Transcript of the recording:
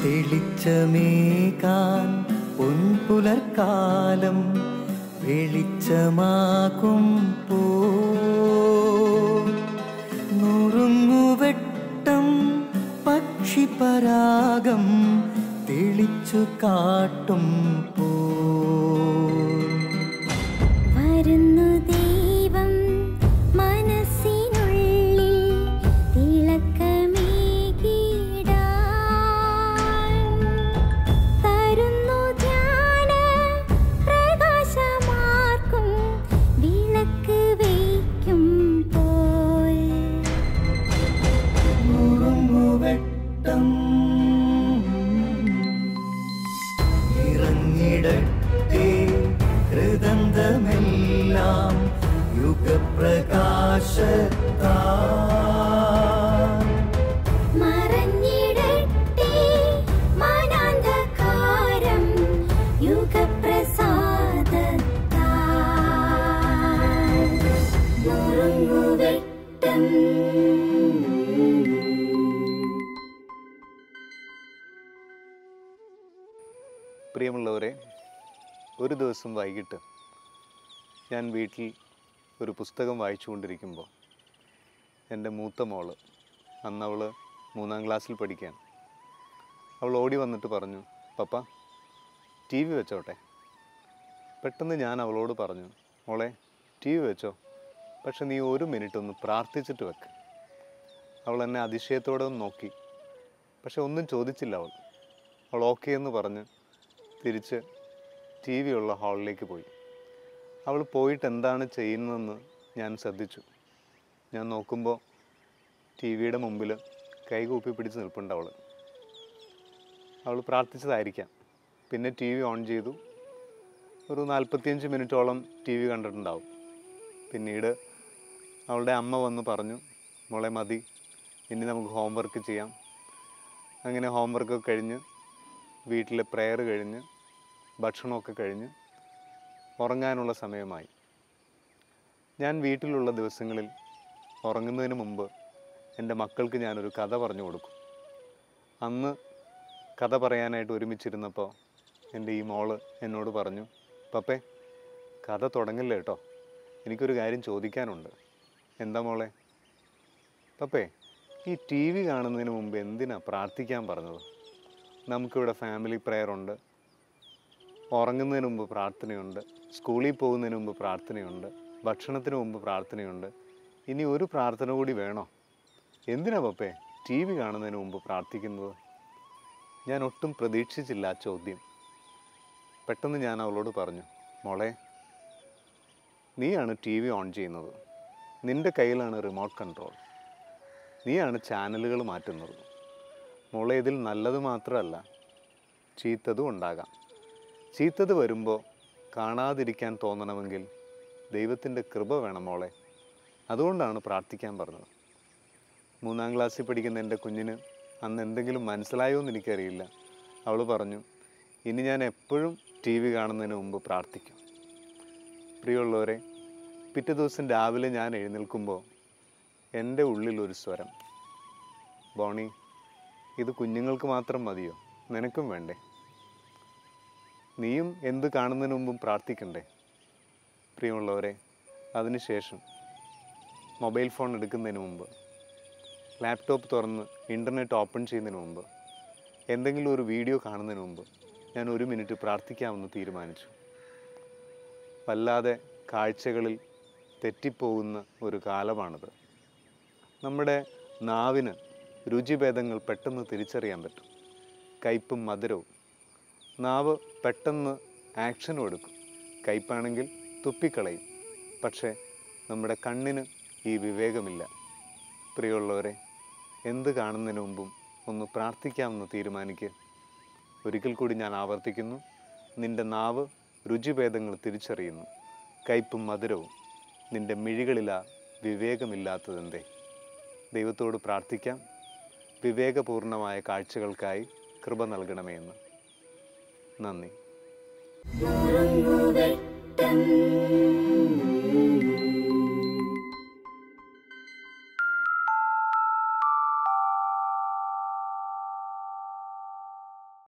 തെളിച്ചമേകാൻ പൊൻപുലർക്കാലം വെളിച്ചമാകുമ്പോ നുറുങ്ങുവെട്ടം പക്ഷിപരാഗം തെളിച്ചു കാട്ടുമ്പോ വരുന്നു ദൈവം മനസ്സിനുള്ളിൽ തിളക്കമേകിടാൻ തരുന്നു ധ്യാന പ്രകാശമാർക്കും വിളക്ക് വയ്ക്കുമ്പോൾ നുറുങ്ങുവെട്ടം ഇറങ്ങിടട്ടെ ഹൃദന്തമെല്ലാം യുഗപ്രകാശത്താൽ മറഞ്ഞിടട്ടെ മനാന്ധകാരം യുഗപ്രസാദത്താൽ നുറുങ്ങുവെട്ടം. പ്രിയമുള്ളവരെ, ഒരു ദിവസം വൈകിട്ട് ഞാൻ വീട്ടിൽ ഒരു പുസ്തകം വായിച്ചുകൊണ്ടിരിക്കുമ്പോൾ എൻ്റെ മൂത്ത മോള്, അന്ന് അവൾ 3ാം ക്ലാസ്സിൽ പഠിക്കാൻ, അവൾ ഓടി വന്നിട്ട് പറഞ്ഞു, പപ്പ ടി വി വെച്ചോട്ടെ. പെട്ടെന്ന് ഞാൻ അവളോട് പറഞ്ഞു, മോളെ ടി വി വെച്ചോ, പക്ഷെ നീ 1 മിനിറ്റ് ഒന്ന് പ്രാർത്ഥിച്ചിട്ട് വെക്ക്. അവൾ എന്നെ അതിശയത്തോടെ ഒന്ന് നോക്കി, പക്ഷെ ഒന്നും ചോദിച്ചില്ല. അവൾ ഓക്കെ എന്ന് പറഞ്ഞ് തിരിച്ച് ടി വി ഉള്ള ഹാളിലേക്ക് പോയി. അവൾ പോയിട്ട് എന്താണ് ചെയ്യുന്നതെന്ന് ഞാൻ ശ്രദ്ധിച്ചു. ഞാൻ നോക്കുമ്പോൾ ടി വിയുടെ മുമ്പിൽ കൈകൂപ്പി പിടിച്ച് നിൽപ്പുണ്ട് അവൾ പ്രാർത്ഥിച്ചതായിരിക്കാം. പിന്നെ ടി വി ഓൺ ചെയ്തു. ഒരു 45 മിനിറ്റോളം ടി വി കണ്ടിട്ടുണ്ടാവും. പിന്നീട് അവളുടെ അമ്മ വന്ന് പറഞ്ഞു, മോളെ മതി, ഇനി നമുക്ക് ഹോംവർക്ക് ചെയ്യാം. അങ്ങനെ ഹോംവർക്കൊക്കെ കഴിഞ്ഞ് വീട്ടിലെ പ്രെയർ കഴിഞ്ഞ് ഭക്ഷണമൊക്കെ കഴിഞ്ഞ് ഉറങ്ങാനുള്ള സമയമായി. ഞാൻ വീട്ടിലുള്ള ദിവസങ്ങളിൽ ഉറങ്ങുന്നതിന് മുമ്പ് എൻ്റെ മക്കൾക്ക് ഞാനൊരു കഥ പറഞ്ഞു കൊടുക്കും. അന്ന് കഥ പറയാനായിട്ട് ഒരുമിച്ചിരുന്നപ്പോൾ എൻ്റെ ഈ മോള് എന്നോട് പറഞ്ഞു, പപ്പേ കഥ തുടങ്ങില്ല കേട്ടോ, എനിക്കൊരു കാര്യം ചോദിക്കാനുണ്ട്. എന്താ മോളെ? പപ്പേ, ഈ ടി വി കാണുന്നതിന് മുമ്പ് എന്തിനാ പ്രാർത്ഥിക്കാൻ പറഞ്ഞത്? നമുക്കിവിടെ ഫാമിലി പ്രെയറുണ്ട്, ഉറങ്ങുന്നതിന് മുമ്പ് പ്രാർത്ഥനയുണ്ട്, സ്കൂളിൽ പോകുന്നതിന് മുമ്പ് പ്രാർത്ഥനയുണ്ട്, ഭക്ഷണത്തിന് മുമ്പ് പ്രാർത്ഥനയുണ്ട്. ഇനി ഒരു പ്രാർത്ഥന കൂടി വേണോ? എന്തിനാ പപ്പേ ടി വി കാണുന്നതിന് മുമ്പ് പ്രാർത്ഥിക്കുന്നത്? ഞാൻ ഒട്ടും പ്രതീക്ഷിച്ചില്ല ആ ചോദ്യം. പെട്ടെന്ന് ഞാൻ അവളോട് പറഞ്ഞു, മോളെ നീയാണ് ടി വി ഓൺ ചെയ്യുന്നത്, നിൻ്റെ കയ്യിലാണ് റിമോട്ട് കൺട്രോൾ, നീയാണ് ചാനലുകൾ മാറ്റുന്നത്. മോളെ ഇതിൽ നല്ലത് മാത്രമല്ല ചീത്തതും ഉണ്ടാകാം. ചീത്തത് വരുമ്പോൾ കാണാതിരിക്കാൻ തോന്നണമെങ്കിൽ ദൈവത്തിൻ്റെ കൃപ വേണം മോളെ. അതുകൊണ്ടാണ് പ്രാർത്ഥിക്കാൻ പറഞ്ഞത്. 3ാം ക്ലാസ്സിൽ പഠിക്കുന്ന എൻ്റെ കുഞ്ഞിന് അന്ന് എന്തെങ്കിലും മനസ്സിലായോ എന്ന് എനിക്കറിയില്ല. അവൾ പറഞ്ഞു, ഇനി ഞാൻ എപ്പോഴും ടി വി കാണുന്നതിന് മുമ്പ് പ്രാർത്ഥിക്കും. പ്രിയമുള്ളവരെ, പിറ്റേ ദിവസം രാവിലെ ഞാൻ എഴുന്നേൽക്കുമ്പോൾ എൻ്റെ ഉള്ളിലൊരു സ്വരം, ബോണി ഇത് കുഞ്ഞുങ്ങൾക്ക് മാത്രം മതിയോ, നിനക്കും വേണ്ടേ? നീയും എന്ത് കാണുന്നതിന് മുമ്പും പ്രാർത്ഥിക്കണ്ടേ? പ്രിയമുള്ളവരെ, അതിനുശേഷം മൊബൈൽ ഫോൺ എടുക്കുന്നതിന് മുമ്പ്, ലാപ്ടോപ്പ് തുറന്ന് ഇൻ്റർനെറ്റ് ഓപ്പൺ ചെയ്യുന്നതിന് മുമ്പ്, എന്തെങ്കിലും ഒരു വീഡിയോ കാണുന്നതിന് മുമ്പ് ഞാൻ 1 മിനിറ്റ് പ്രാർത്ഥിക്കാമെന്ന് തീരുമാനിച്ചു. വല്ലാതെ കാഴ്ചകളിൽ തെറ്റിപ്പോകുന്ന ഒരു കാലമാണിത്. നമ്മുടെ നാവിന് രുചിഭേദങ്ങൾ പെട്ടെന്ന് തിരിച്ചറിയാൻ പറ്റും. കയ്പും മധുരവും. നാവ് പെട്ടെന്ന് ആക്ഷനും എടുക്കും. കയ്പാണെങ്കിൽ തുപ്പിക്കളയും. പക്ഷേ നമ്മുടെ കണ്ണിന് ഈ വിവേകമില്ല. പ്രിയമുള്ളവരെ, എന്ത് കാണുന്നതിന് മുമ്പും ഒന്ന് പ്രാർത്ഥിക്കാമെന്ന് തീരുമാനിക്കുക. ഒരിക്കൽ കൂടി ഞാൻ ആവർത്തിക്കുന്നു, നിൻ്റെ നാവ് രുചിഭേദങ്ങൾ തിരിച്ചറിയുന്നു. കയ്പും മധുരവും. നിൻ്റെ മിഴികളിലാ വിവേകമില്ലാത്തതെന്തേ? ദൈവത്തോട് പ്രാർത്ഥിക്കാം, വിവേകപൂർണമായ കാഴ്ചകൾക്കായി കൃപ നൽകണമേ എന്ന്. നന്ദി.